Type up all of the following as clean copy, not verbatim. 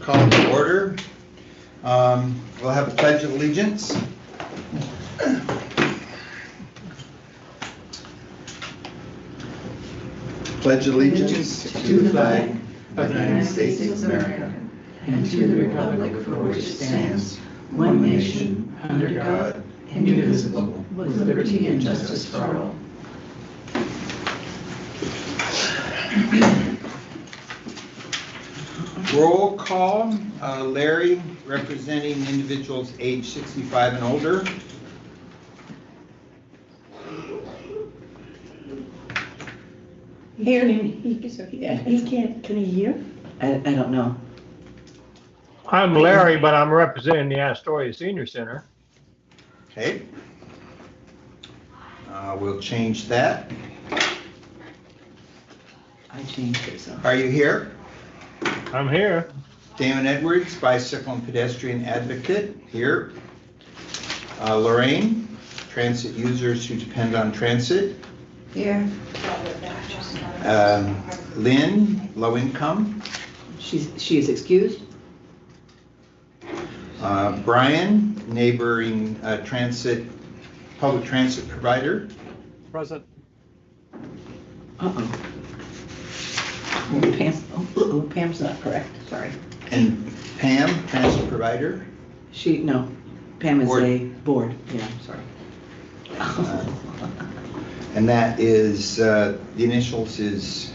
call to order. We'll have a pledge of allegiance. Pledge allegiance to the flag of the United States of America and to the republic for which it stands, one nation, under God, indivisible, with liberty and justice for all. Roll call. Larry, representing individuals age 65 and older. Here, he can't, can he hear? I don't know. I'm Larry, but I'm representing the Astoria Senior Center. Okay. We'll change that. I changed it, so. Are you here? I'm here. Damon Edwards, bicycle and pedestrian advocate, here. Lorraine, transit users who depend on transit. Here. Lynn, low income. She is excused. Brian, neighboring public transit provider. Present. Uh-oh. Pam's not correct, sorry. And Pam, transit provider. No, Pam is Board. a board, yeah, sorry. And that is, the initials is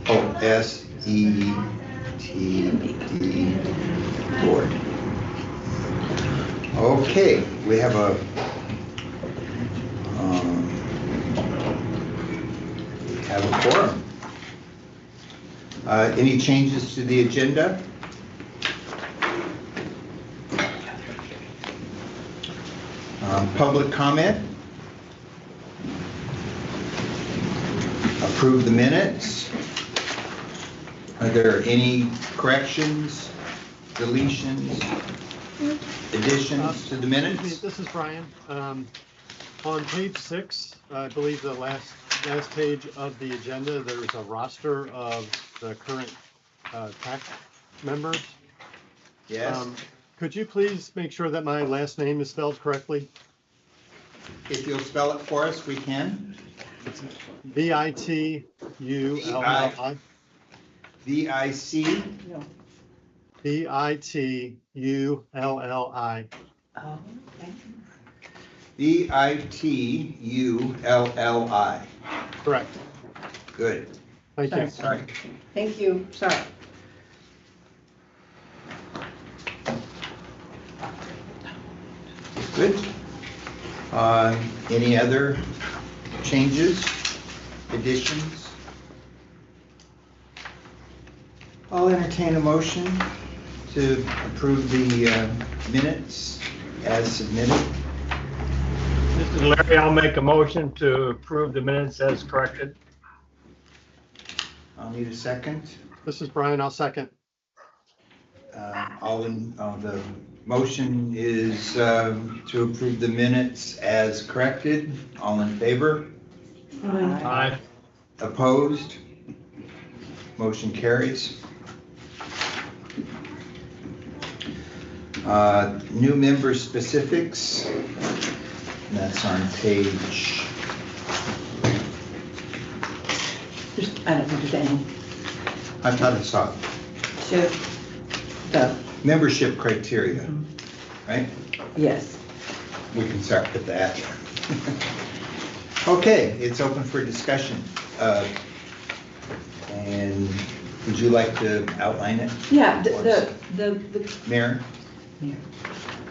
SETD, board. Okay, we have a quorum. Any changes to the agenda? Public comment? Approve the minutes. Are there any corrections, deletions, additions to the minutes? This is Brian. On page 6, I believe the last page of the agenda, there's a roster of the current TAC members. Yes. Could you please make sure that my last name is spelled correctly? If you'll spell it for us, we can. It's Vitulli. VIC. No. Vitulli. Oh, okay. VITULLI. Correct. Good. Thank you. Sorry. Thank you, sorry. Good. Any other changes, additions? I'll entertain a motion to approve the minutes as submitted. This is Larry. I'll make a motion to approve the minutes as corrected. I'll need a second. This is Brian. I'll second. The motion is to approve the minutes as corrected. All in favor? Aye. Opposed? Motion carries. New member specifics. That's on page. I don't think there's any. I thought I saw it. Should, the, Membership criteria, right? yes. We can start with that. Okay, it's open for discussion. And would you like to outline it? Yeah, the Mayor?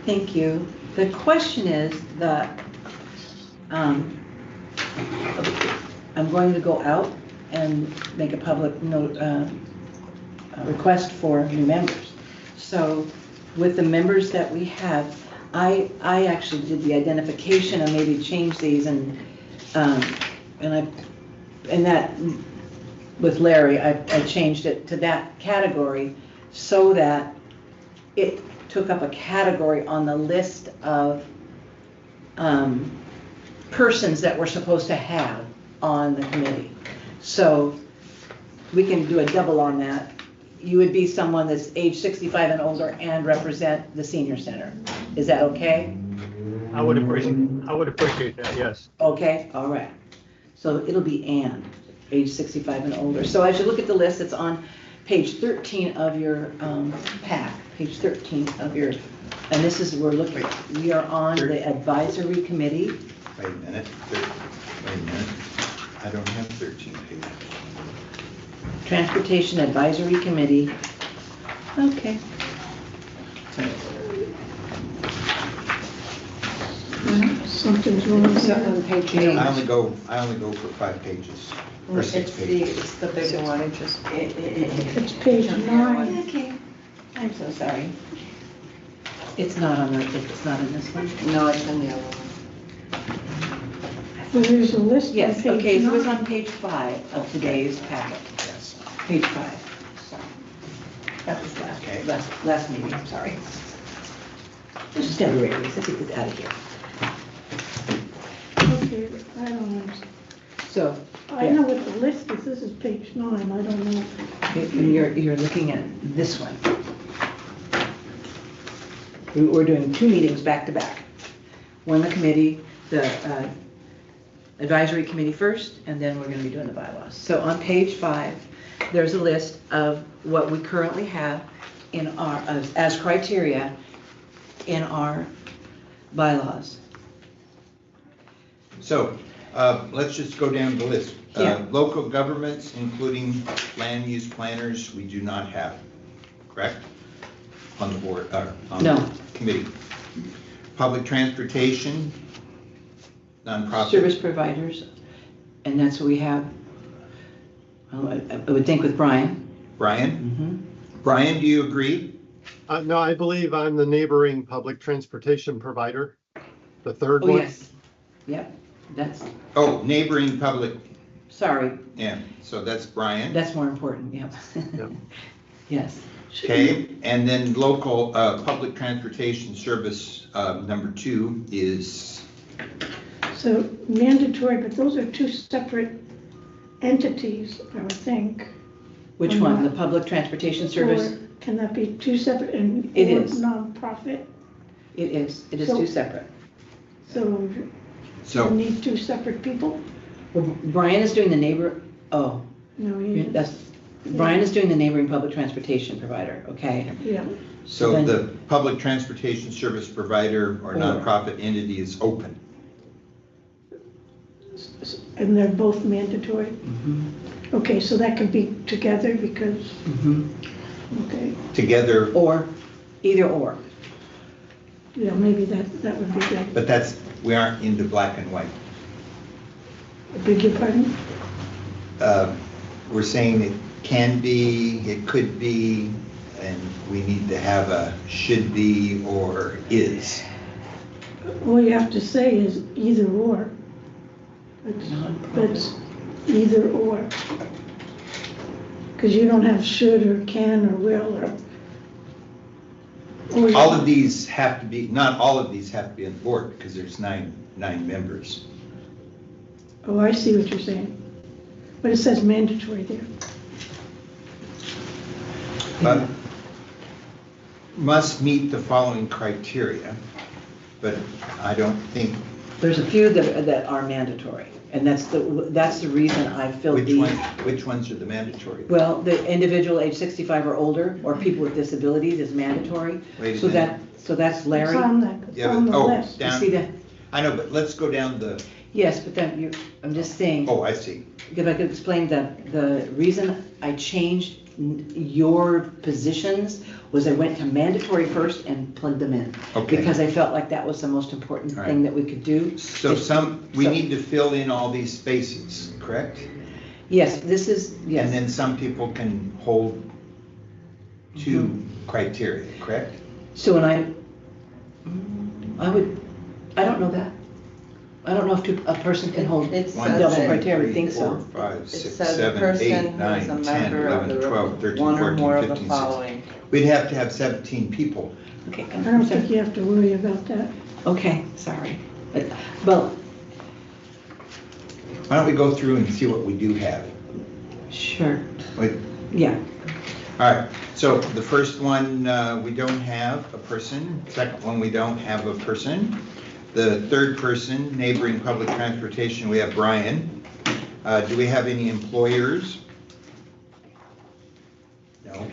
Thank you. The question is that I'm going to go out and make a public note, request for new members. So with the members that we have, I actually did the identification and maybe changed these and that with Larry, I changed it to that category so that it took up a category on the list of persons that we're supposed to have on the committee. So we can do a double on that. you would be someone that's age 65 and older and represent the senior center. Is that okay? I would appreciate that, yes. Okay, all right. So it'll be Ann, age 65 and older. So as you look at the list, it's on page 13 of your pack, page 13 of your, and this is, we are on the advisory committee. Wait a minute, I don't have 13 pages. Transportation Advisory Committee. Okay. Something's wrong So here. on page I 8. only go for 5 pages, or 6 pages. It's the bigger one, it just. It's page 9. Okay. I'm so sorry. It's not on it's not in this one? No, it's in the other one. Well, there's a list on Yes, page okay, so it's 9. on page 5 of today's packet. Yes. Page 5. Sorry. That was Okay. last meeting, I'm sorry. Let's just have a raise, let's get this out of here. Okay, I don't understand. So, I know what the list is, this is page 9, I don't know. you're looking at this one. We're doing 2 meetings back to back. One, the committee, the advisory committee first, and then we're gonna be doing the bylaws. So on page 5, there's a list of what we currently have in our, as criteria in our bylaws. So, let's just go down the list. Yeah. Local governments, including land use planners, we do not have, correct? On the board, on No. the committee. Public transportation, nonprofit. Service providers, and that's what we have, well, I would think with Brian. Brian? Brian, do you agree? No, I believe I'm the neighboring public transportation provider, the third Oh, one. yes. Yep, that's, Oh, neighboring public, sorry, yeah, so that's Brian. that's more important, yep. Yep. Yes. Okay, and then local, public transportation service, number 2 is, So mandatory, but those are 2 separate entities, I would think. Which one, the public transportation service? Or can that be 2 separate and It or is. nonprofit? It is So- 2 separate. So you so, need 2 separate people? Well, Brian is doing the neighbor, oh, No, you, that's, Brian is doing the neighboring public transportation provider, okay? yeah. so Then- the public transportation service provider or nonprofit entity is open. And they're both mandatory? Okay, so that could be together because, okay, Together, Or, either or. yeah, maybe that would be good. but we aren't into black and white. I beg your pardon? We're saying it can be, it could be, and we need to have a should be or is. All you have to say is either or. That's either or. Because you don't have should or can or will or. All of these have to be, not all of these have to be on the board because there's nine members. Oh, I see what you're saying. But it says mandatory there. But must meet the following criteria, but I don't think, There's a few that are mandatory, and that's the reason I filled these. which ones are the mandatory? Well, the individual age 65 or older, or people with disabilities is mandatory. Wait a So minute. that's It's Larry. on the, it's Yeah, on but, the oh, list. You down, see that? I know, but let's go down the, Yes, but then I'm just saying, oh, I see. if I could explain the reason I changed your positions was I went to mandatory first and plugged them in. Okay. Because I felt like that was the most important All right. thing that we could do. So we need to fill in all these spaces, correct? Yes, this is, And yes, then some people can hold 2 criteria, correct? so when I don't know that. I don't know if a person can hold It double says One, two, it. criteria, I three, would think four, so. 5, It 6, says a 7, person 8, who is 9, a 10, member of 11, the 12, 13, one or 14, more of the 15, 16. following. We'd have to have 17 people. Okay, I don't think you have to worry about that. okay, sorry. Well, Why don't we go through and see what we do have? sure, Wait, yeah. All right, so the first one, we don't have a person. Second one, we don't have a person. The third person, neighboring public transportation, we have Brian. Do we have any employers? No.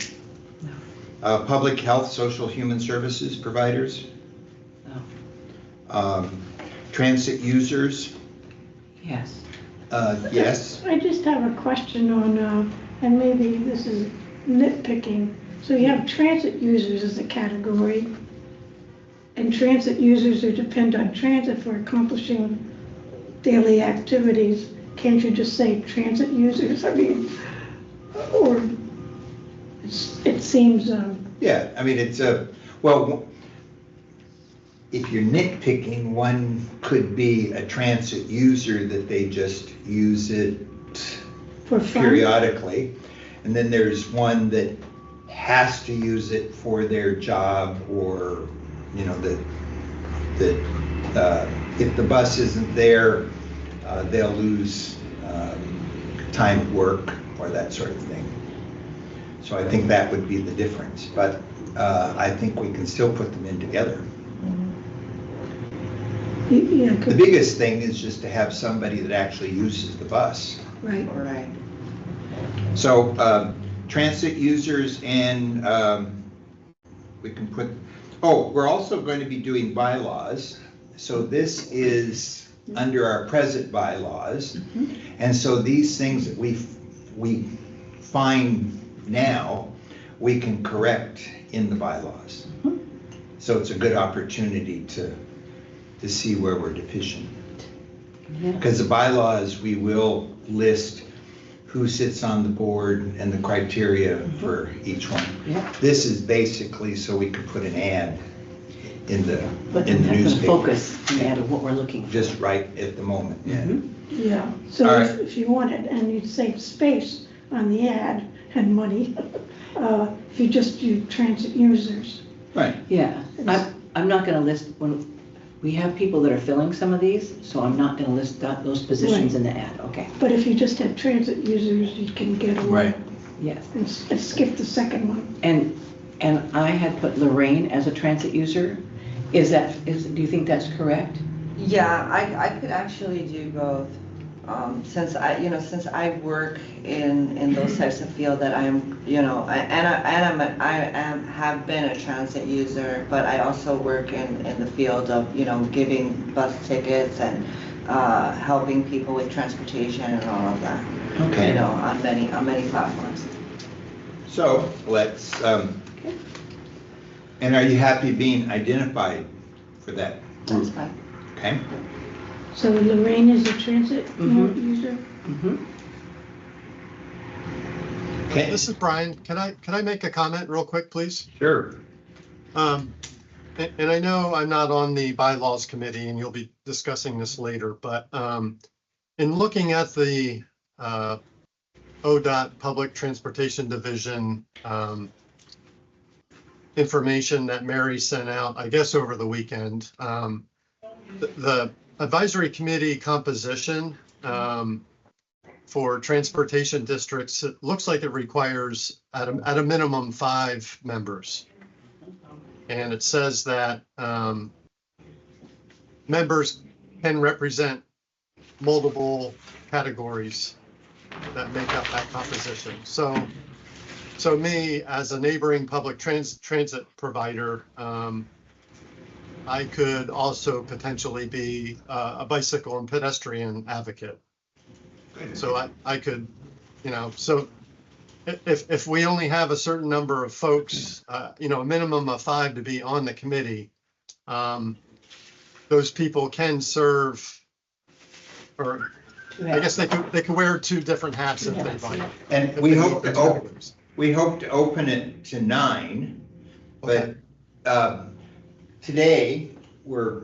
Public health, social, human services providers? No. Transit users? Yes. Yes. I just have a question on, and maybe this is nitpicking. So you have transit users as a category, and transit users who depend on transit for accomplishing daily activities. Can't you just say transit users? I mean, or it seems, Yeah, I mean, it's well, if you're nitpicking, one could be a transit user that they just use it for fun. periodically. And then there's one that has to use it for their job, or, you know, that if the bus isn't there, they'll lose time at work or that sort of thing. So I think that would be the difference, but I think we can still put them in together. Yeah, The biggest thing is just to have somebody that actually uses the bus. right. Right. So transit users, and we can put, oh, we're also going to be doing bylaws. So this is under our present bylaws. And so these things that we find now, we can correct in the bylaws. So it's a good opportunity to see where we're deficient. Because the bylaws, we will list who sits on the board and the criteria for each one. Yeah. This is basically so we could put an ad in the But in the have to newspaper. focus on what we're looking for. Just right at the moment, yeah. Yeah, so All if you wanted, and you'd save space on the ad and money, if you just do transit users. Right. Yeah, I'm not gonna list, when, we have people that are filling some of these, so I'm not gonna list those positions in the ad, okay? But if you just had transit users, you can get away. Right. Yes. And skip the second one. And I had put Lorraine as a transit user. Do you think that's correct? Yeah, I could actually do both. Since I work in those types of field that I'm, have been a transit user, but I also work in the field of, giving bus tickets and helping people with transportation and all of that. Okay. On many platforms. So let's, and are you happy being identified for that That's group? fine. Okay. So Lorraine is a transit user? Okay. This is Brian. Can I make a comment real quick, please? Sure. And I know I'm not on the bylaws committee, and you'll be discussing this later, but in looking at the ODOT Public Transportation Division information that Mary sent out, I guess over the weekend, the advisory committee composition for transportation districts, it looks like it requires at a minimum 5 members. And it says that members can represent multiple categories that make up that composition. So me, as a neighboring public transit provider, I could also potentially be a bicycle and pedestrian advocate. So I could, so if we only have a certain number of folks, a minimum of 5 to be on the committee, those people can serve, or I guess they could wear 2 different hats if they'd like. And we hope to open it to 9, but today we're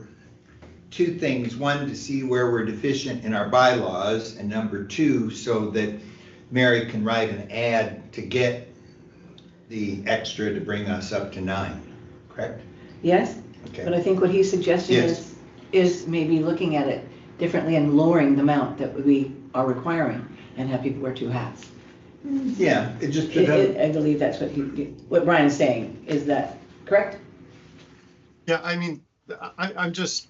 2 things. 1, to see where we're deficient in our bylaws, and number 2, so that Mary can write an ad to get the extra to bring us up to 9, correct? Yes, Okay. but I think what he's suggesting Yes. is maybe looking at it differently and lowering the amount that we are requiring and have people wear 2 hats. Yeah, it just, I believe that's what Brian's saying. Is that correct? Yeah, I mean, I'm just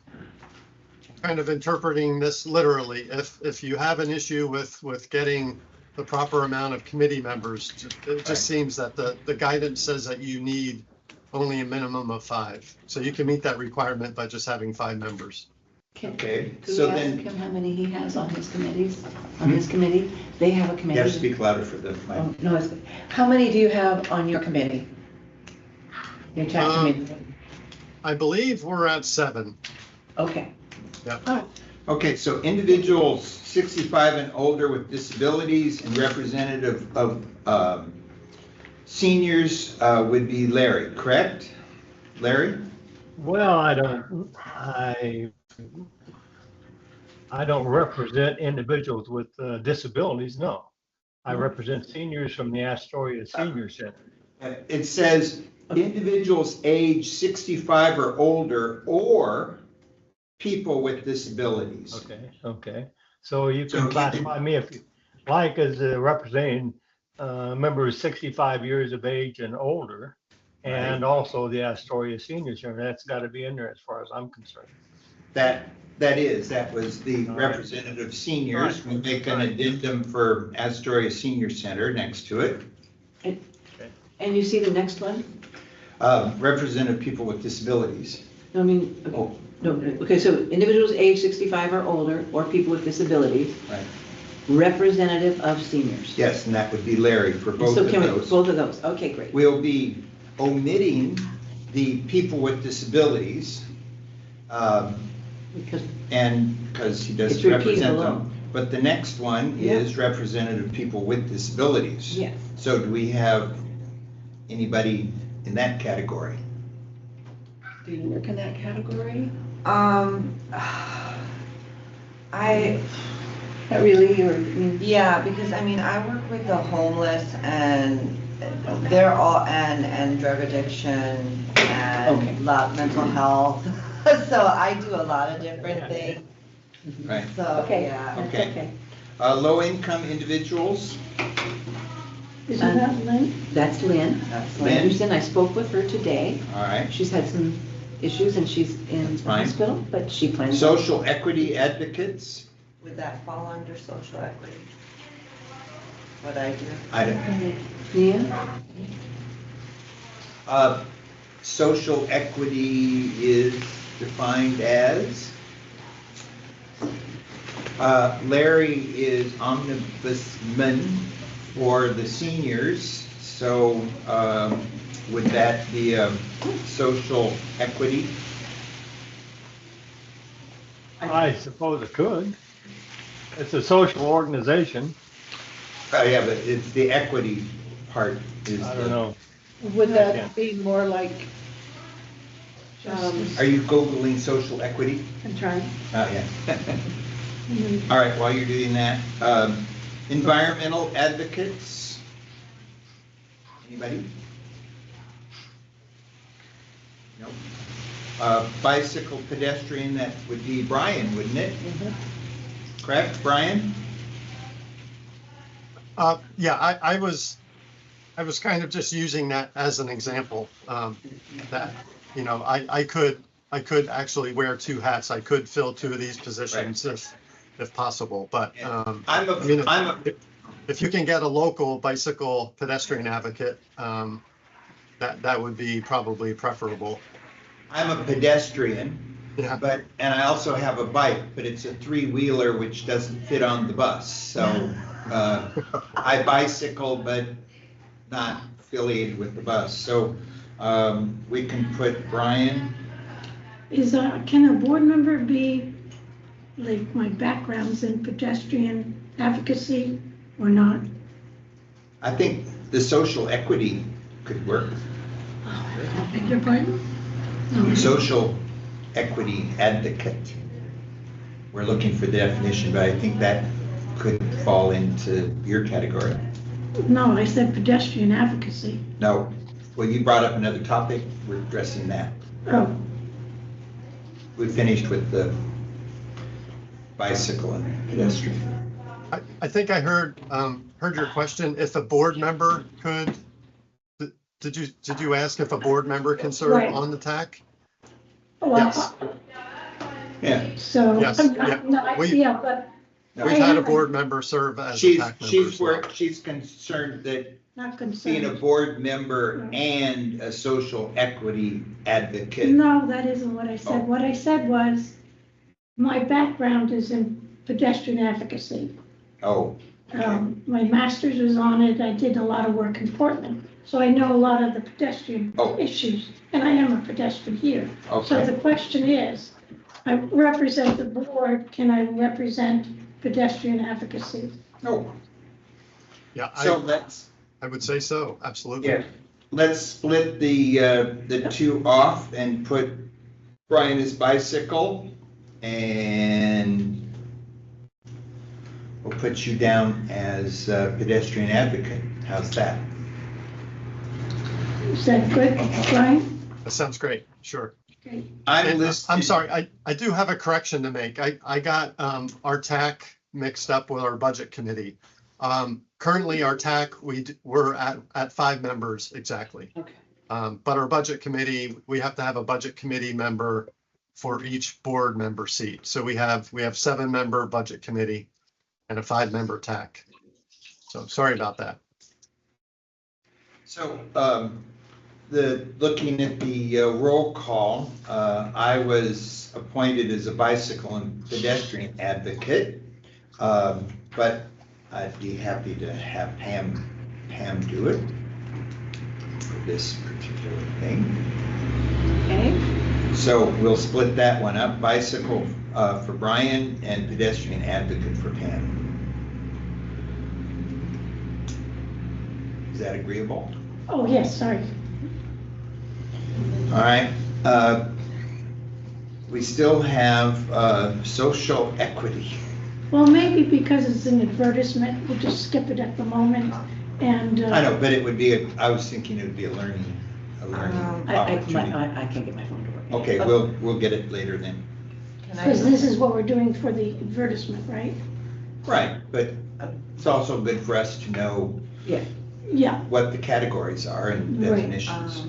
kind of interpreting this literally. If you have an issue with getting the proper amount of committee members, it just seems that the guidance says that you need only a minimum of 5. So you can meet that requirement by just having 5 members. okay, Could so we ask then, him how many he has on his committees? On his committee? They have a you committee. have to speak louder for the Oh, mic. no, how many do you have on your committee? Your tax committee? I believe we're at 7. Okay. Okay, so individuals 65 and older with disabilities and representative of seniors would be Larry, correct? Larry? Well, I don't represent individuals with disabilities, no. I represent seniors from the Astoria Senior Center. It says individuals age 65 or older or people with disabilities. Okay. So you So can you classify me if you like as representing members 65 years of age and older, and also the Astoria Senior Center. That's got to be in there as far as I'm concerned. That was the All right. representative seniors. Right. We make an addendum for Astoria Senior Center next to it. And you see the next one? Representative people with disabilities. No, I mean, okay. Oh, No, okay, so individuals age 65 or older, or people with disabilities, right. representative of seniors. Yes, and that would be Larry for both So of can we, those. both of those, okay, great. We'll be omitting the people with disabilities, Because because he doesn't It's repeated represent alone. them. But the next one Yeah. is representative people with disabilities. Yes. So do we have anybody in that category? Do you work in that category? I, Not really, or, I mean, yeah, because I mean, I work with the homeless and they're all, and drug addiction Okay. and mental health. So I do a lot of different things. Right. So, okay, yeah. that's Okay. okay. Low-income individuals, Isn't that Lynn? That's Lynn. That's Lynn. Anderson, I spoke with her today. all right. She's had some issues and she's in That's the fine. hospital, but she plans. Social equity advocates, Would that fall under social equity? What I do? I don't, Yeah, social equity is defined as, Larry is omnibusman for the seniors, so would that be social equity? I suppose it could. It's a social organization. Yeah, but it's the equity part is. I don't know. Would Yeah. that be more like, Are you Googling social equity? I'm trying, Oh, yeah. All right, while you're doing that, environmental advocates? Anybody? Nope. Bicycle pedestrian, that would be Brian, wouldn't it? Correct, Brian? Yeah, I was kind of just using that as an example, that, you know, I could actually wear 2 hats. I could fill 2 of these positions if possible, but, if you can get a local bicycle pedestrian advocate, that would be probably preferable. I'm a pedestrian, Yeah. and I also have a bike, but it's a 3-wheeler which doesn't fit on the bus, so I bicycle, but not affiliated with the bus, so we can put Brian. Can a board member be, like, my background's in pedestrian advocacy or not? I think the social equity could work. I beg your pardon? No. Social equity advocate. We're looking for the definition, but I think that could fall into your category. No, I said pedestrian advocacy. No, well, you brought up another topic, we're addressing that. Oh, We finished with the bicycle and pedestrian. I think I heard your question. If a board member could, did you ask if a board member can serve Right. on the TAC? Well, Yes. Yeah, So, Yes, yeah. yeah, but We've had a board member serve as a TAC member as well. she's concerned that not being a concerned. board member and a social equity advocate. No, that isn't what I said. Oh. What I said was, my background is in pedestrian advocacy. Oh, My master's was on it. I did a lot of work in Portland. So I know a lot of the pedestrian Oh. issues, and I am a pedestrian here. So okay. the question is, I represent the board, can I represent pedestrian advocacy? Oh, Yeah, so let's, I would say so, absolutely. yeah, let's split the two off and put Brian as bicycle, and we'll put you down as pedestrian advocate. How's that? Is that good, Brian? That sounds great, sure. Okay. I'm sorry, I do have a correction to make. I got our TAC mixed up with our budget committee. Currently, our TAC, we're at 5 members exactly. Okay. But our budget committee, we have to have a budget committee member for each board member seat. So we have 7-member budget committee and a 5-member TAC. So sorry about that. So, looking at the roll call, I was appointed as a bicycle and pedestrian advocate, but I'd be happy to have Pam do it for this particular thing. Okay, So we'll split that one up, bicycle for Brian and pedestrian advocate for Pam. Is that agreeable? Oh, yes, sorry. All right. We still have social equity. Well, maybe because it's an advertisement, we'll just skip it at the moment, and. I know, but it would be, I was thinking it would be a learning opportunity. I can't get my phone to work. Okay, we'll get it later then. Because this is what we're doing for the advertisement, right? Right, but it's also good for us to know Yeah, what the categories are and Right. definitions.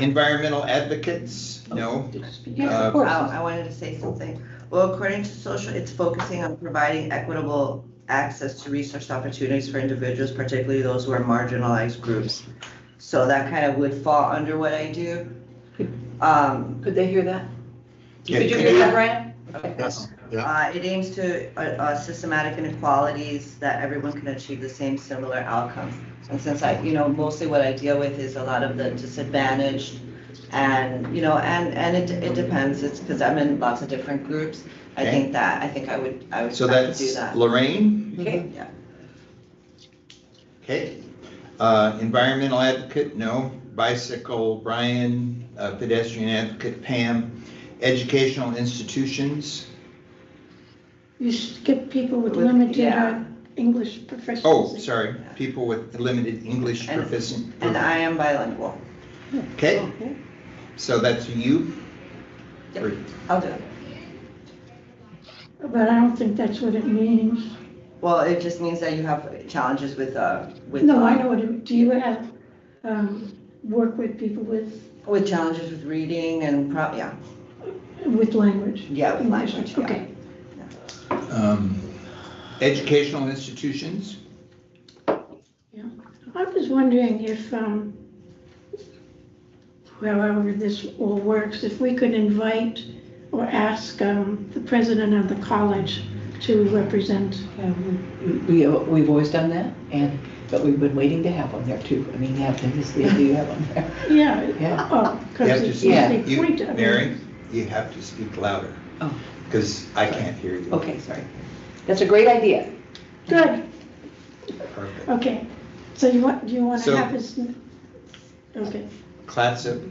Environmental advocates, no. yeah, of course. I wanted to say something. Well, according to social, it's focusing on providing equitable access to resource opportunities for individuals, particularly those who are marginalized groups. So that kind of would fall under what I do. Could they hear that? Yeah, Could you could hear you- that, Brian? Okay. Yes, yeah. It aims to systematic inequalities that everyone can achieve the same similar outcomes. And since mostly what I deal with is a lot of the disadvantaged and, and it depends. It's because I'm in lots of different groups. Okay. I think I would So try to do that's that. Lorraine, Okay, Yeah. okay. Environmental advocate, no. Bicycle, Brian. Pedestrian advocate, Pam. Educational institutions. You skip people with With- limited yeah. English proficiency. Oh, sorry, people with limited English And- proficient. And I am bilingual. Okay, okay. so that's you? Yep. Or- I'll do it. But I don't think that's what it means. Well, it just means that you have challenges with. No, I know what do you have, work with people with With challenges with reading and with language? Yeah, with English, language, yeah. Okay. Educational institutions? I was wondering if, however this all works, if we could invite or ask the president of the college to represent. We've always done that, but we've been waiting to have one there too. I mean, obviously, you have one there. Yeah. Yeah. Oh, You have because to it's speak, usually you, point. I mean, Mary, you have to speak louder. Oh. Because I can't hear you. Okay, sorry. That's a great idea. Good, Perfect. okay. So do you want So- to have this? Okay. Clatsop,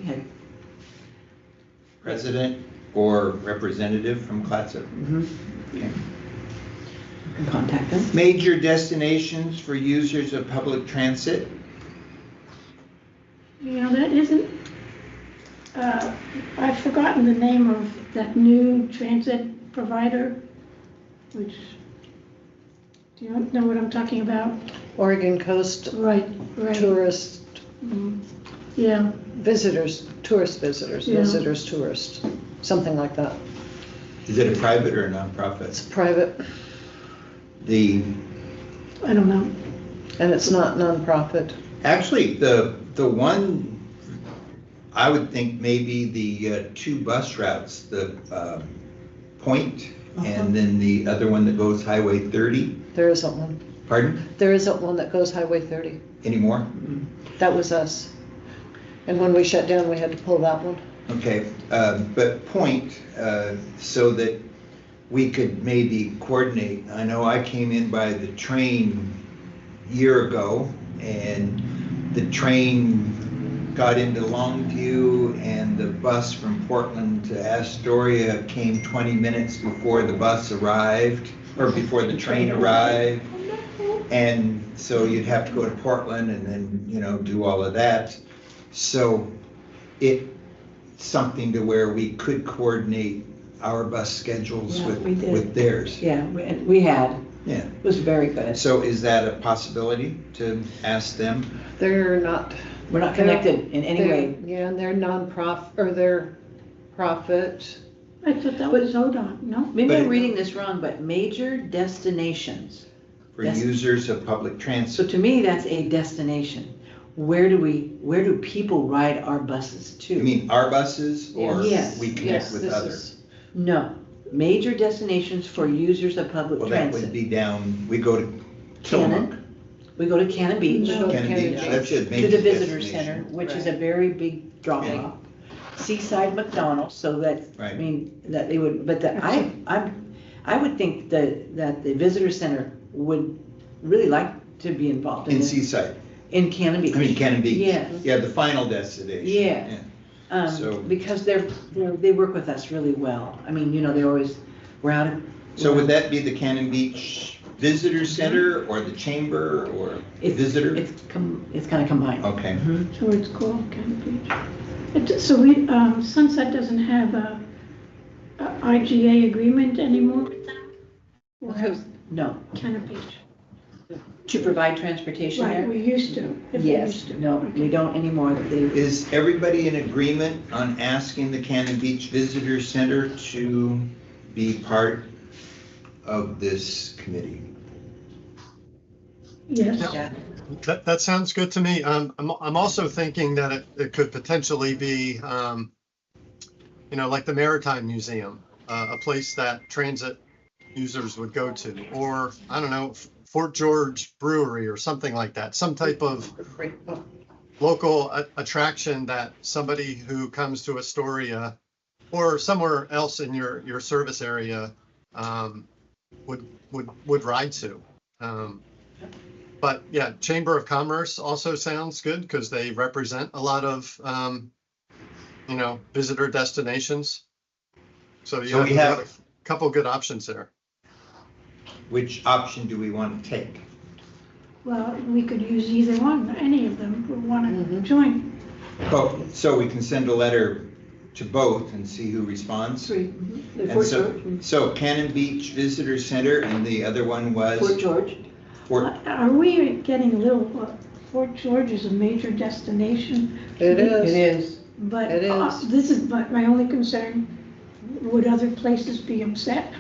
president or representative from Clatsop? Okay. Contact them. Major destinations for users of public transit? That isn't, I've forgotten the name of that new transit provider, which, Do you know what I'm talking about? Oregon Coast Right, right. tourist Mhm. Yeah, visitors, tourist visitors, Yeah. visitors, tourists, something like that. Is it a private or a It's nonprofit? private The, I don't know. and it's not nonprofit. actually, the one, I would think maybe the two bus routes, the Point and then the other one that goes Highway 30. There isn't one. Pardon? There isn't one that goes Highway 30. Anymore? That was us. And when we shut down, we had to pull that one. Okay, but Point, so that we could maybe coordinate. I know I came in by the train year ago, and the train got into Longview, and the bus from Portland to Astoria came 20 minutes before the bus arrived, or before the train arrived. And so you'd have to go to Portland and then, you know, do all of that. So it's something to where we could coordinate our bus schedules Yeah, with, we did. with theirs. Yeah, we had. Yeah. It was very good. So is that a possibility to ask them? They're not. We're not connected in any way. Yeah, and they're non-profit, or they're profit. I thought that was ODOT, no? Maybe But- I'm reading this wrong, but major destinations. For Yes. users of public So transit? to me, that's a destination. Where do people ride our buses to? You mean our buses, or Yes, we connect Yes, with this others? is, No, major destinations for users of public Well, that would transit. be down, we go to Tillamook. Cannon, we go to Cannon Beach, No. Cannon Beach, that's a to major the visitor destination. center, which is a very big draw. Seaside McDonald's, so that, I Right. mean, that they would, but that, I would think that the visitor center would really like to be involved in In this, Seaside, in Cannon Beach. I mean Cannon Beach. Yes. Yeah, the final destination. Yeah. So- Because they work with us really well. I mean, you know, we're out of. So would that be the Cannon Beach Visitor Center or the Chamber or Visitor? It's kind of combined. Okay. Mhm. So it's called Cannon Beach. So Sunset doesn't have a IGA agreement anymore with them? Or has No, Cannon Beach? to provide transportation Right, there? we used to. if we Yes, used to. no, we don't anymore. Is everybody in agreement on asking the Cannon Beach Visitor Center to be part of this committee? Yes. Yeah. That sounds good to me. I'm also thinking that it could potentially be, like the Maritime Museum, a place that transit users would go to, or I don't know, Fort George Brewery or something like that, some type of local attraction that somebody who comes to Astoria or somewhere else in your service area would ride to. But yeah, Chamber of Commerce also sounds good because they represent a lot of, visitor destinations. So So we you have have- a couple good options there. Which option do we want to take? Well, we could use either one, any of them, we want to Mhm. join. Oh, so we can send a letter to both and see who responds? Three. The And Fort so, George. so Cannon Beach Visitor Center, and the other one Fort was? George. Fort, Are we getting a little, Fort George is a major destination, It is. is. but It is. this is my only concern. Would other places be upset?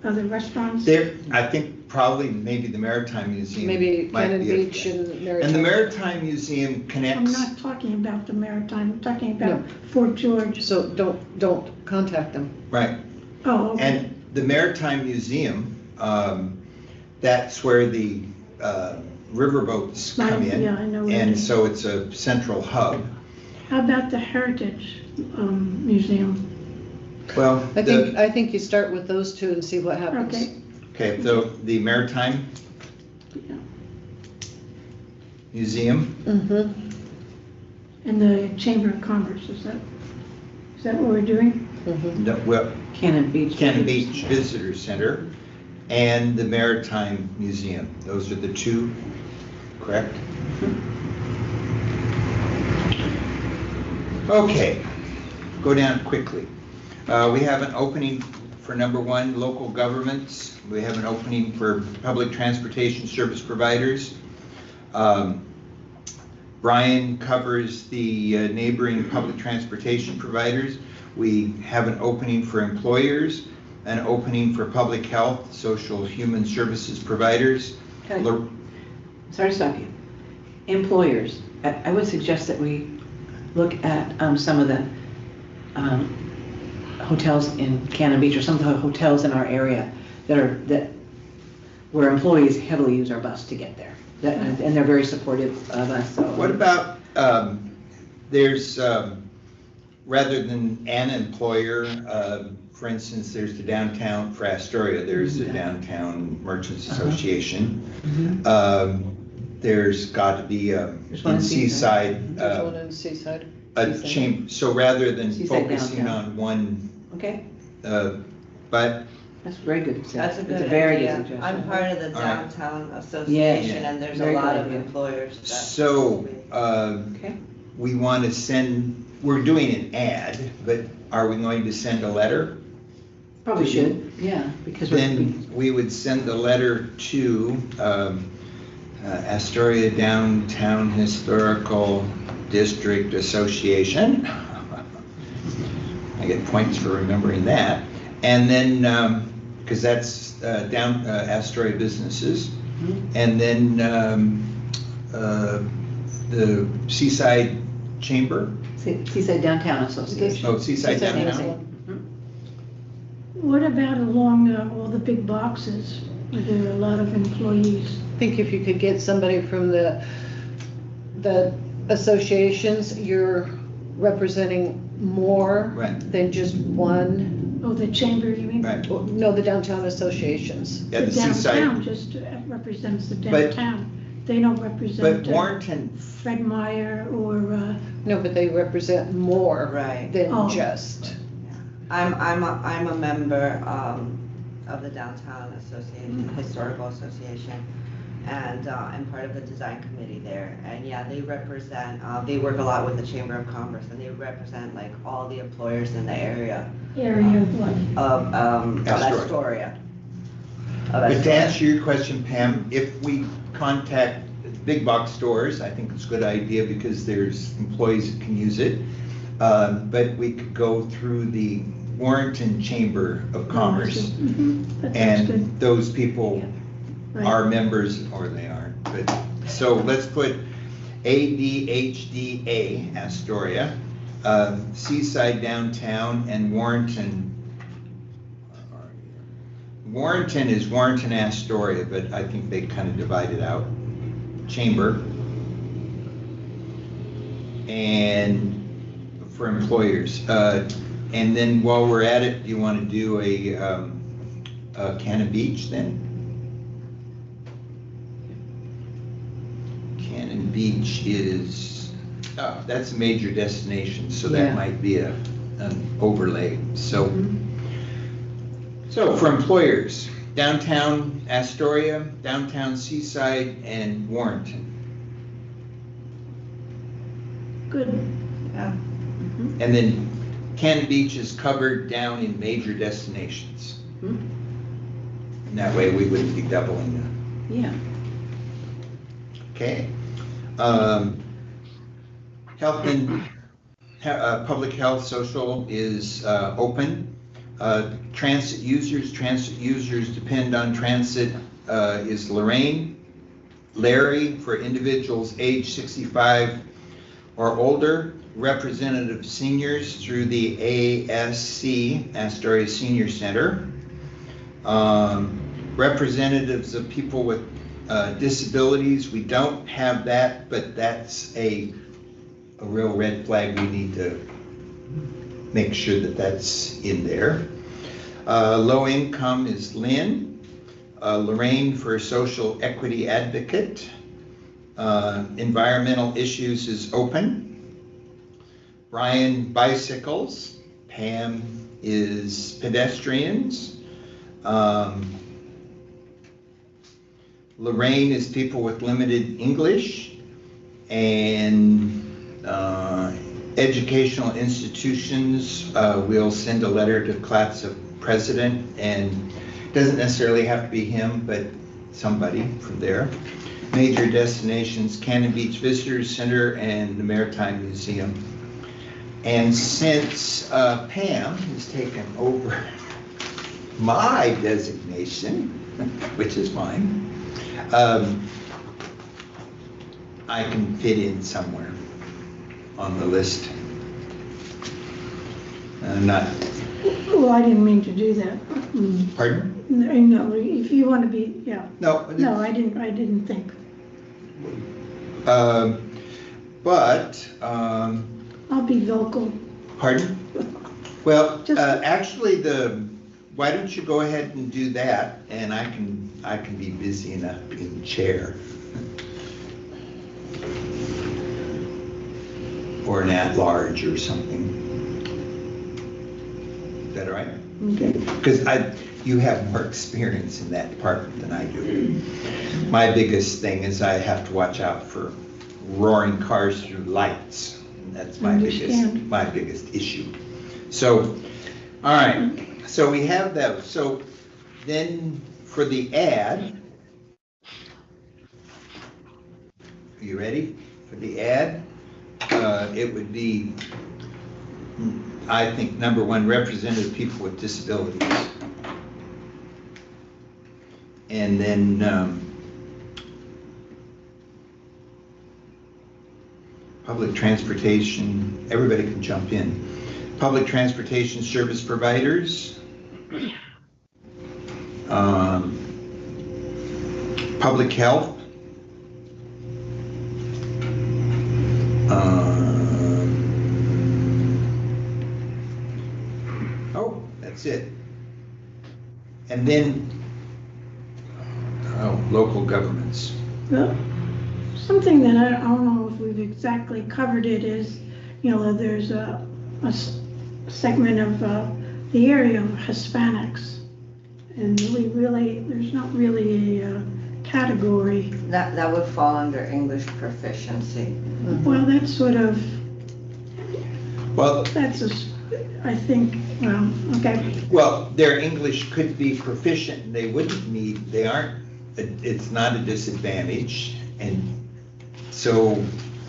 Other restaurants? there, I think probably maybe the Maritime Museum. Maybe might Cannon be a- Beach and Maritime. And the Maritime Museum I'm connects, not talking about the Maritime, I'm talking about No. Fort George. So don't contact them. right, Oh, okay. and the Maritime Museum, that's where the riverboats come in. Yeah, I know where it And is. so it's a central hub. How about the Heritage Museum? Well, I think you start with those two and see what happens. Okay. so the Maritime Museum, Mm-hmm, And the Chamber of Commerce, is that what we're doing? mm-hmm. well, Cannon Beach. Cannon Beach Visitor Center, and the Maritime Museum. Those are the two, correct? Okay, go down quickly. We have an opening for number 1, local governments. We have an opening for public transportation service providers. Brian covers the neighboring public transportation providers. We have an opening for employers, an opening for public health, social human services providers. Sorry to stop you. Employers, I would suggest that we look at some of the hotels in Cannon Beach, or some of the hotels in our area where employees heavily use our bus to get there. And they're very supportive of us. So. What about, there's, rather than an employer, for instance, there's the downtown, for Astoria, there's the Downtown Merchants Association. There's got to be in Seaside. There's one in Seaside. A chamber, so rather than Seaside focusing downtown. on one, Okay, but that's very good. That's a good It's a very idea. good suggestion. I'm part of the All right. downtown association, and there's a Very lot good of idea. employers that. so, Okay. we want to send, we're doing an ad, but are we going to send a letter? Probably should, yeah, because Then we would send the letter to Astoria Downtown Historical District Association. I get points for remembering that. And then, because that's down Astoria businesses. And then the Seaside Chamber, Seaside Downtown Association. oh, Seaside Seaside Downtown. What about along all the big boxes where there are a lot of employees? I think if you could get somebody from the associations, you're representing more Right. than just one. Oh, the chamber, you mean? Right. No, the downtown associations. Yeah, the The downtown Seaside. just represents the But- downtown. They don't But represent Warrenton, Fred Meyer or, No, but they represent more Right. than Oh. just. I'm a member of the Downtown Association, Historical Association, and I'm part of the design committee there. And yeah, they represent, they work a lot with the Chamber of Commerce, and they represent like all the employers in the area area of what? of Astoria. Astoria. but to answer your question, Pam, if we contact big box stores, I think it's a good idea because there's employees that can use it. But we could go through the Warrenton Chamber of Commerce, That sounds and good. those people Right. are members, or they aren't, but, so let's put ADHDA, Astoria, Seaside Downtown, and Warrenton. Warrenton is Warrenton Astoria, but I think they kind of divided out. Chamber. And for employers. And then while we're at it, do you want to do a Cannon Beach then? Cannon Beach is, that's a major destination, so that Yeah. might be an overlay. So, so for employers, downtown Astoria, downtown Seaside, and Warrenton. Good. Yeah. And then Cannon Beach is covered down in major destinations. And that way we wouldn't be doubling them. Yeah. Okay. Health and, public health, social is open. Transit users depend on transit is Lorraine. Larry for individuals age 65 or older. Representative seniors through the ASC, Astoria Senior Center. Representatives of people with disabilities, we don't have that, but that's a real red flag. We need to make sure that that's in there. Low income is Lynn. Lorraine for social equity advocate. Environmental issues is open. Brian bicycles. Pam is pedestrians. Lorraine is people with limited English, and educational institutions, we'll send a letter to president, and doesn't necessarily have to be him, but somebody from there. Major destinations, Cannon Beach Visitors Center and the Maritime Museum. And since Pam has taken over my designation, which is mine, I can fit in somewhere on the list. I'm not, Well, I didn't mean to do that. pardon? No, if you want to be, yeah. No. No, I didn't think. But, I'll be vocal. pardon? Well, Just- actually, why don't you go ahead and do that, and I can be busy enough being chair. Or an at-large or something. Is that all right? Okay. Because you have more experience in that department than I do. My biggest thing is I have to watch out for roaring cars through lights. And that's Understand. my biggest issue. So, all right, so we have that. So then for the ad, are you ready for the ad? It would be, I think, number one, representative people with disabilities. And then public transportation, everybody can jump in. Public transportation service providers. Public health. Oh, that's it. And then, local governments. Well, something that I don't know if we've exactly covered it is, there's a segment of the area of Hispanics. And there's not really a category. That would fall under English proficiency. Well, that's sort of, Well, I think, well, okay. well, their English could be proficient, and they wouldn't need, it's not a disadvantage. And so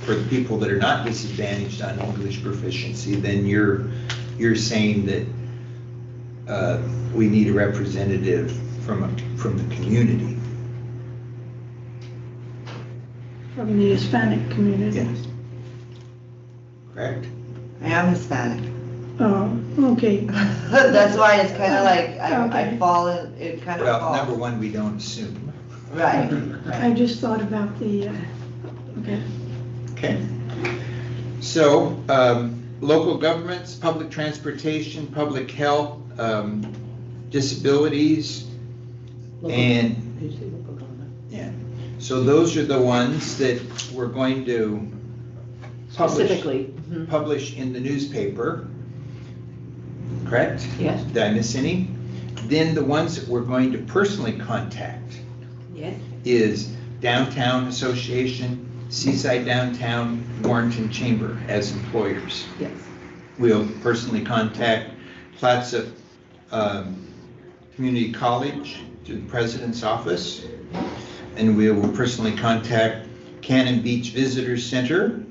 for the people that are not disadvantaged on English proficiency, then you're saying that we need a representative from the community. From the Hispanic community. Yes. Correct? I am Hispanic. Oh, okay. That's why it's kind of like, I Okay. fall in, it kind of Well, falls. number one, we don't assume. Right, I just thought about the, okay. Okay. So, local governments, public transportation, public health, disabilities, and, yeah. So those are the ones that we're going to Specifically. publish in the newspaper. Correct? Yes. Did I miss any? Then the ones that we're going to personally contact Yes. is Downtown Association, Seaside Downtown, Warrenton Chamber as employers. Yes. We'll personally contact Plaza Community College through the president's office, and we will personally contact Cannon Beach Visitors Center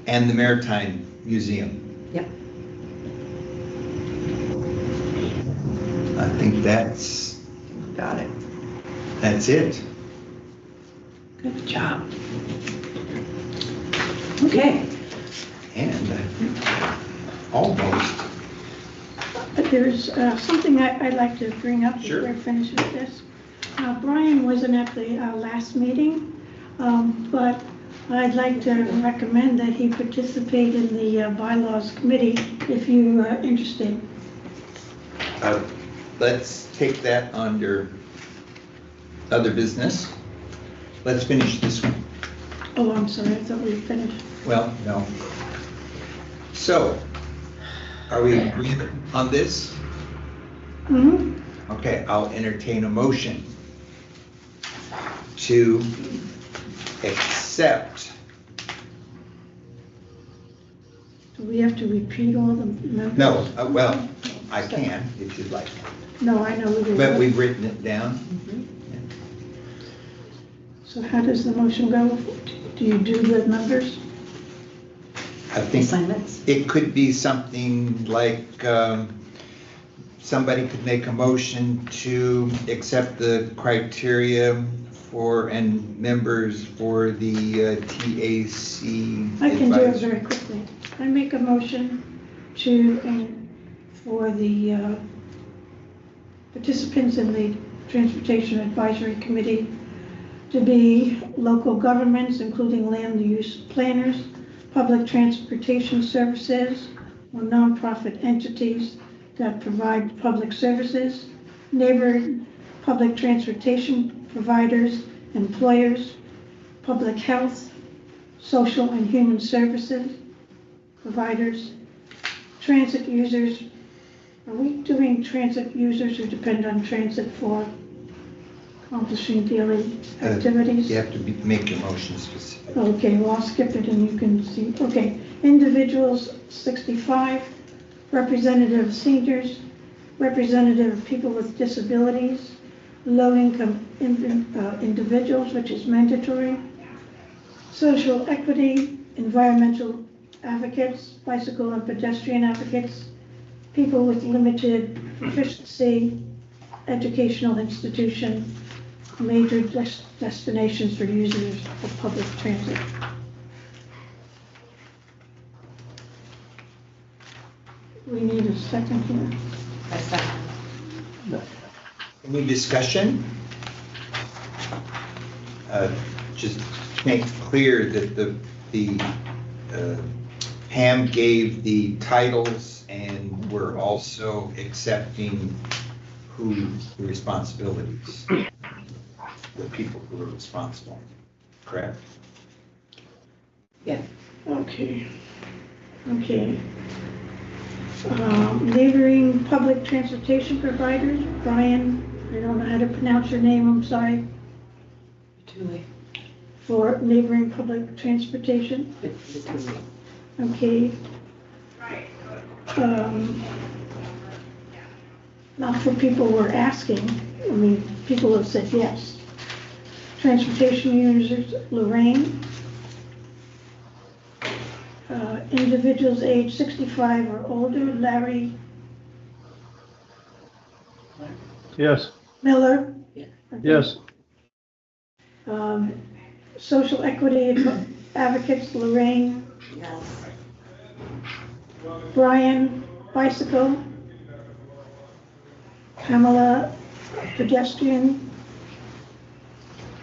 and the Maritime Museum. Yep. I think that's got it. it. Good job. Okay. And almost. But there's something I'd like to bring up Sure. before I finish with this. Brian wasn't at the last meeting, but I'd like to recommend that he participate in the bylaws committee if you are interested. Let's take that under other business. Let's finish this one. Oh, I'm sorry, I thought we were finished. Well, no. So, are we agreed on this? Mm-hmm. Okay, I'll entertain a motion to accept. Do we have to repeat all the members? No, well, I can, if you'd like, No, I know we do. but we've written it down. So how does the motion go? Do you do the numbers? I think Assignments? it could be something like, somebody could make a motion to accept the criteria for, and members for the TAC. I can do it advisory. very quickly. I make a motion to, for the participants in the Transportation Advisory Committee to be local governments, including land use planners, public transportation services, or nonprofit entities that provide public services, neighborhood public transportation providers, employers, public health, social and human services providers, transit users. Are we doing transit users who depend on transit for accomplishing daily activities? You have to make your motion specific. Okay, well, I'll skip it and you can see. Okay, individuals 65, representative of seniors, representative of people with disabilities, low-income individuals, which is mandatory, social equity, environmental advocates, bicycle and pedestrian advocates, people with limited proficiency, educational institution, major destinations for users of public transit. We need a second here. I second. Any discussion? Just make clear that the Pam gave the titles and we're also accepting the responsibilities, the people who are responsible, correct? Okay. Okay. Neighboring public transportation providers, Brian, I don't know how to pronounce your name, I'm sorry, Julie. for neighboring public transportation. Okay. Not for people who are asking, I mean, people have said yes. Transportation users, Lorraine. Individuals age 65 or older, Larry Yes, Miller. Yeah. Okay. yes, Social equity advocates, Lorraine. Yes. Brian, bicycle. Pamela, pedestrian.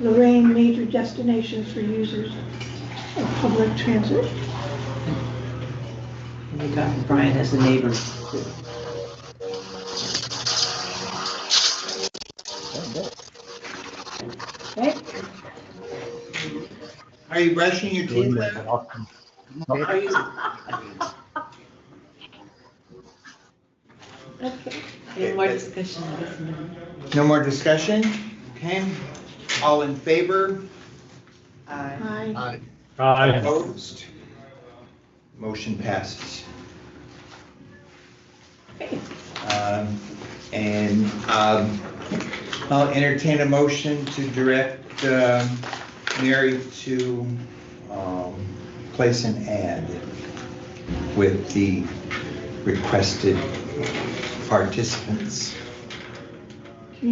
Lorraine, major destinations for users of public transit. And we got Brian as a neighbor. Okay. Are you brushing your teeth now? Are you? Okay. Any more discussion on this? No more discussion? Okay. All in favor? Aye. aye, Opposed? Motion passes. And I'll entertain a motion to direct Mary to place an ad with the requested participants. Do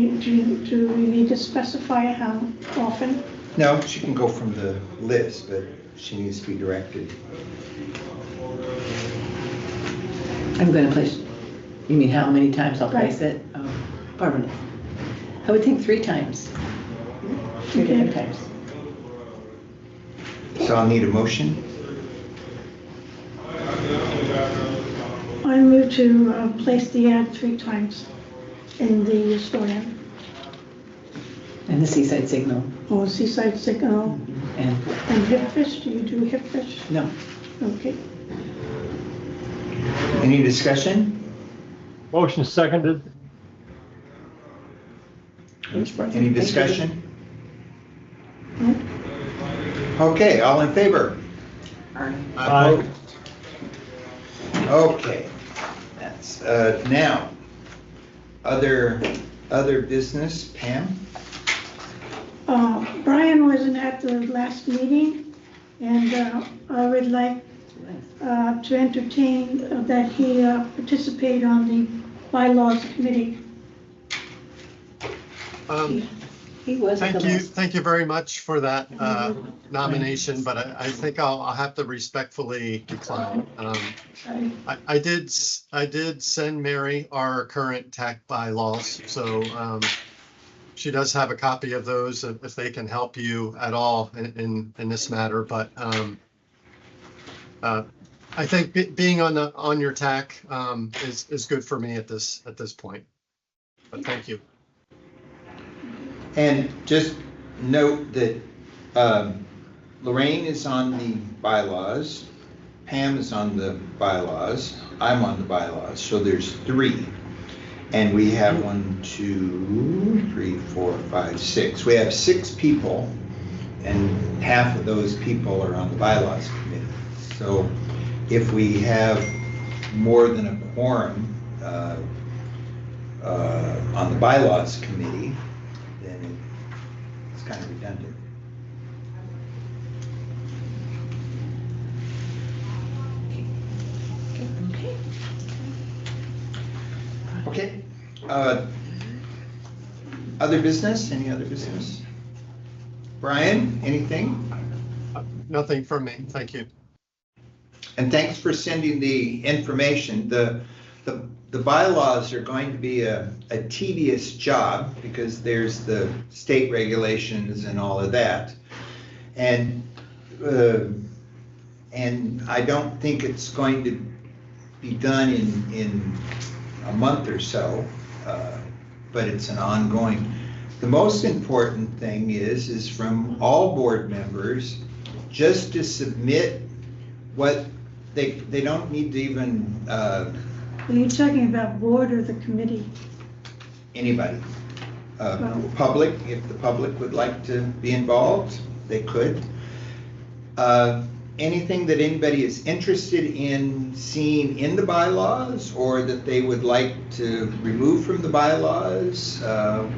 we need to specify how often? No, she can go from the list, but she needs to be directed. I'm gonna place, you mean how many times I'll place it? Oh, Barbara, I would think 3 times. 3 Okay. different times. So I'll need a motion. I move to place the ad 3 times in the historian. And the Seaside Signal, Oh, Seaside Signal and, and Hip Fish. Do you do Hip Fish? no, Okay. Any discussion? motion seconded, Any discussion? Okay, all in favor? aye, Opposed? Okay, that's Now, other business, Pam? Brian wasn't at the last meeting, and I would like to entertain that he participate on the bylaws committee. He wasn't the last. Thank you very much for that nomination, but I think I'll have to respectfully decline. I did send Mary our current TAC bylaws, so she does have a copy of those if they can help you at all in this matter. But I think being on your TAC is good for me at this point. But thank you. And just note that Lorraine is on the bylaws, Pam is on the bylaws, I'm on the bylaws, so there's 3. And we have 1, 2, 3, 4, 5, 6. We have 6 people, and half of those people are on the bylaws committee. So if we have more than a quorum on the bylaws committee, then it's kind of redundant. Okay. Other business? Any other business? Brian, anything? Nothing from me. Thank you. And thanks for sending the information. The bylaws are going to be a tedious job because there's the state regulations and all of that. And I don't think it's going to be done in a month or so, but it's an ongoing. The most important thing is from all board members just to submit what they don't need to even Are you talking about board or the committee? anybody. Public, if the public would like to be involved, they could. Anything that anybody is interested in seeing in the bylaws or that they would like to remove from the bylaws,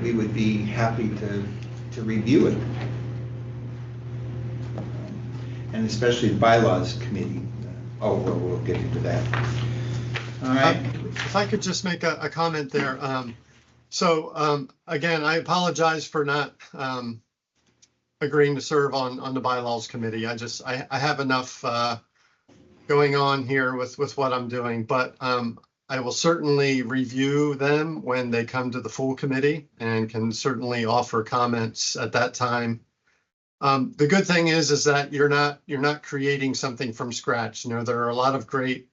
we would be happy to review it. And especially the bylaws committee. Oh, well, we'll get into that. All right. If I could just make a comment there. Again, I apologize for not agreeing to serve on the bylaws committee. I have enough going on here with what I'm doing, but I will certainly review them when they come to the full committee and can certainly offer comments at that time. The good thing is that you're not creating something from scratch. You know, there are a lot of great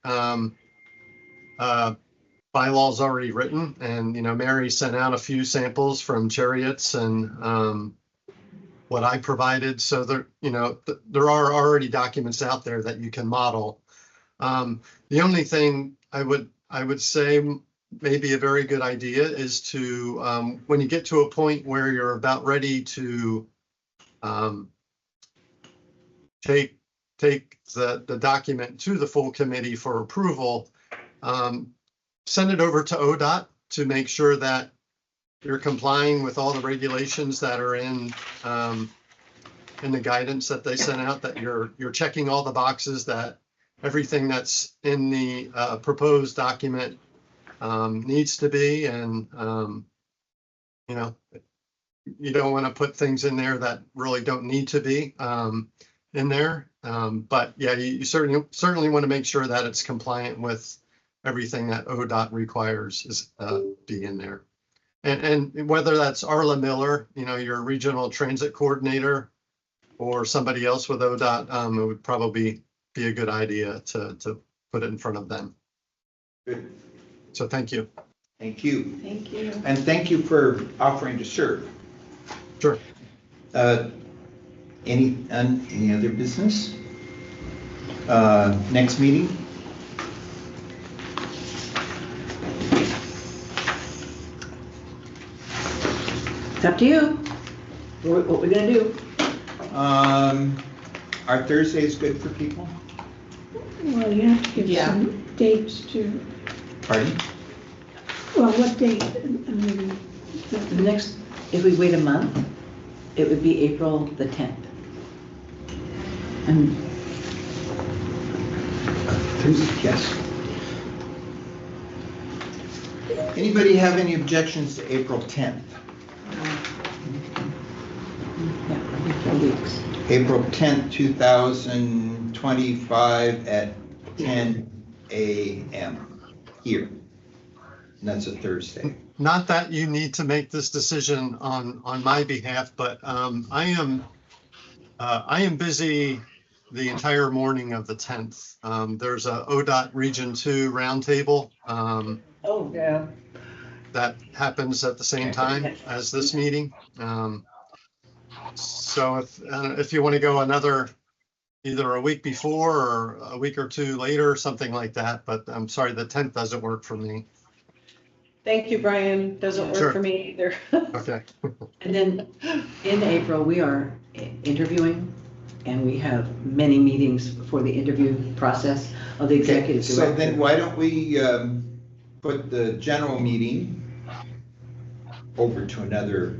bylaws already written, and Mary sent out a few samples from Chariots and what I provided. So there are already documents out there that you can model. The only thing I would say maybe a very good idea is to when you get to a point where you're about ready to take the document to the full committee for approval, send it over to ODOT to make sure that you're complying with all the regulations that are in the guidance that they sent out, that you're checking all the boxes, that everything that's in the proposed document needs to be, and you don't want to put things in there that really don't need to be in there. But yeah, you certainly want to make sure that it's compliant with everything that ODOT requires is be in there. And whether that's Arla Miller, your regional transit coordinator, or somebody else with ODOT, it would probably be a good idea to put it in front of them. Good. So thank you. Thank you. Thank you. And thank you for offering to serve. Sure. Any other business? Next meeting? It's up to you. What we're gonna do. Are Thursdays good for people? Well, you have to give Yeah. some dates to, Pardon? Well, what date? Maybe The next, if we wait a month, it would be April the 10th. And Yes. Anybody have any objections to April 10th? yeah, 4 weeks. April 10th, 2025 at 10 a.m. here. And that's a Thursday. Not that you need to make this decision on my behalf, but I am busy the entire morning of the 10th. There's a ODOT Region 2 roundtable Oh, Yeah, that happens at the same time as this meeting. So if you want to go either a week before or a week or two later, something like that, but I'm sorry, the 10th doesn't work for me. thank you, Brian, doesn't Sure. work for me either. Okay. and then in April, we are interviewing, and we have many meetings for the interview process of the executive So director. then why don't we put the general meeting over to another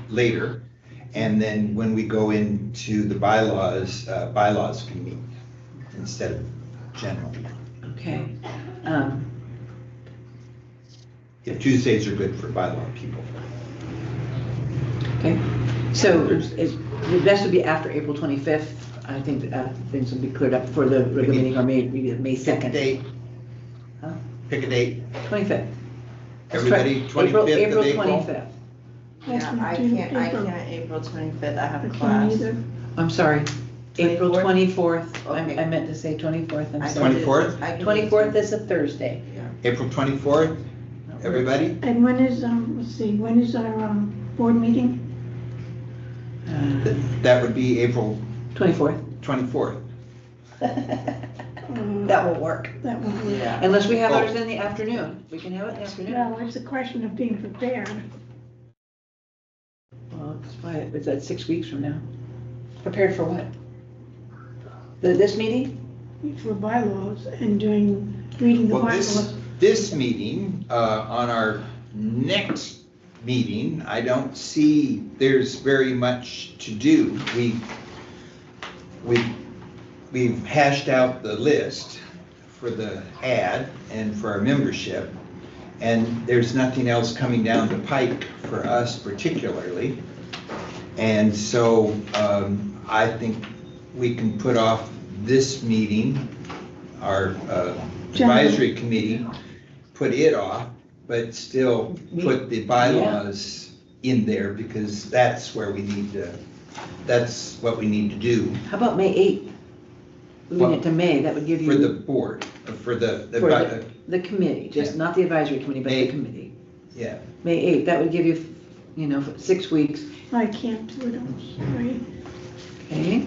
later, and then when we go into the bylaws can meet instead of general. Okay. If Tuesdays are good for bylaw people. Okay, so the best would be after April 25th. I think things will be cleared up for the regular meeting, or maybe May Pick a 2nd. date. Huh? Pick a date. 25th. That's Everybody, correct. 25th of April April? 25th. That's Yeah, not I due can't, April. April 25th, I have I a can't class. either. I'm sorry, April 24th? 24th. Okay. I meant to say 24th, I'm I sorry. can do- 24th? I can do 24th is a Thursday. April 24th, everybody? And when is, let's see, when is our board meeting? That would be April 24th. 24th. That will work. That won't work. Yeah. Unless we have Oh. ours in the afternoon. We can have it in the afternoon. Well, it's a question of being prepared. Well, it's fine. It's at 6 weeks from now. Prepared for what? This meeting? For bylaws and reading the Well, bylaws. this meeting, on our next meeting, I don't see there's very much to do. We've hashed out the list for the ad and for our membership, and there's nothing else coming down the pike for us particularly. And so I think we can put off this meeting, our advisory committee, put it off, but still put the bylaws in there, because that's where we need to, that's what we need to do How about May 8th? Moving it to May, that would give you. for the board, for the For the committee, just Yeah. not the advisory committee, but May. the committee. yeah. May 8th, that would give you, 6 weeks. I can't do it, I'm sorry. Okay,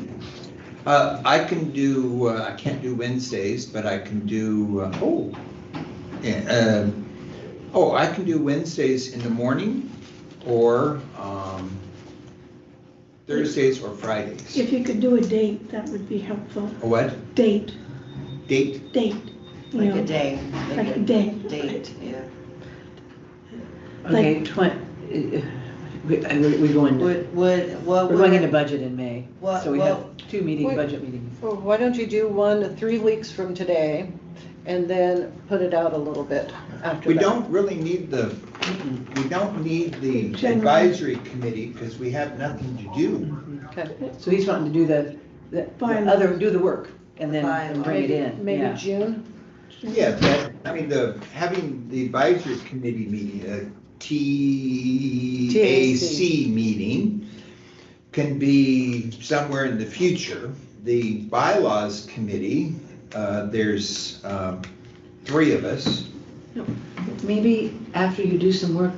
I can do, I can't do Wednesdays, but I can do, I can do Wednesdays in the morning, or Thursdays or Fridays. If you could do a date, that would be helpful. A what? Date, Date? you Like a know, day. like a day. Date, yeah. okay, we're going, What we're would? going into budget in May. What- So we have well- 2 budget meetings. Well, why don't you do 1 to 3 weeks from today and then put it out a little bit after We that? don't really need the General. advisory committee, because we have nothing to do. Okay. So he's wanting to do the Bylaws. do the work and then Bylaws. bring it in. Maybe yeah. June? Yeah, having the advisory committee meeting, TAC meeting, can be somewhere in the future. The bylaws committee, there's 3 of us. Maybe after you do some work,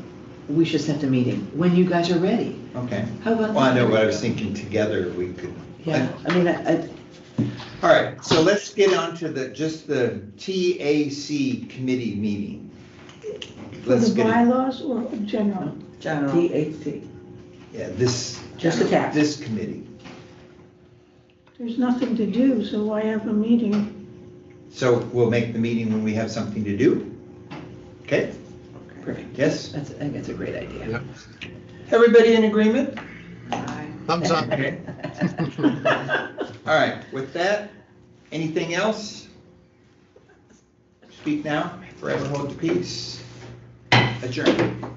we should set the meeting, when you guys are ready. Okay. How about Well, I know that? what I was thinking, together we could. Yeah, I mean, All right, so let's get on to just the TAC committee meeting. For Let's the get it, bylaws or general? General. TAC, yeah, this. just the tax. This committee. There's nothing to do, so why have a meeting? So we'll make the meeting when we have something to do? Okay, Perfect. yes? I think that's a great idea. Yep. Everybody in agreement? Thumbs up. Okay. All right, with that, anything else? Speak now, forever hold the peace. Adjourn.